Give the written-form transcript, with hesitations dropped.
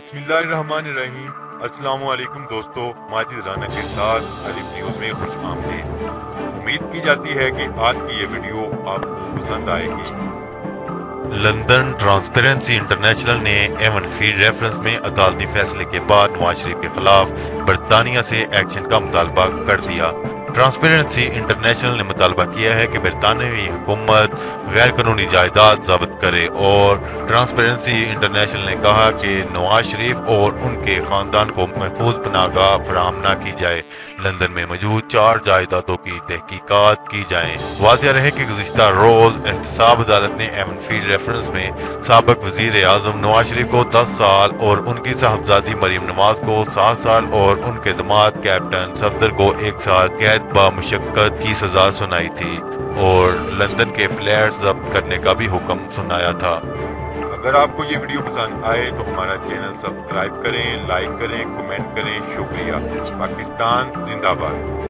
بسم اللہ الرحمن الرحیم۔ السلام علیکم دوستو، ماجد رانا کے ساتھ الف نیوز میں خوش آمدید۔ امید کی جاتی ہے کہ آج کی یہ ویڈیو آپ کو پسند آئے گی۔ لندن ٹرانسپیرنسی انٹرنیشنل نے ایون فیڈ ریفرنس میں عدالتی فیصلے کے بعد نواز شریف کے خلاف برطانیہ سے ایکشن کا مطالبہ کر دیا۔ ٹرانسپیرنسی انٹرنیشنل نے مطالبہ کیا ہے کہ برطانوی حکومت غیر قانونی جائیداد ضبط کرے، اور ٹرانسپیرنسی انٹرنیشنل نے کہا کہ نواز شریف اور ان کے خاندان کو محفوظ پناہ گاہ فراہم نہ کی جائے۔ لندن میں موجود 4 جائیدادوں کی تحقیقات کی جائیں۔ واضح رہے کہ گزشتہ روز احتساب عدالت نے ایون فیڈ ریفرنس میں سابق وزیر اعظم نواز شریف کو 10 سال اور ان کی صاحبزادی مریم نواز کو 7 سال اور ان کے داماد کیپٹن صفدر کو 1 سال قید بمشقت کی سزا سنائی تھی، اور لندن کے فلیٹس ضبط کرنے کا بھی حکم سنایا تھا۔ اگر آپ کو یہ ویڈیو پسند آئے تو ہمارا چینل سبسکرائب کریں، لائک کریں، کمنٹ کریں۔ شکریہ۔ پاکستان زندہ باد۔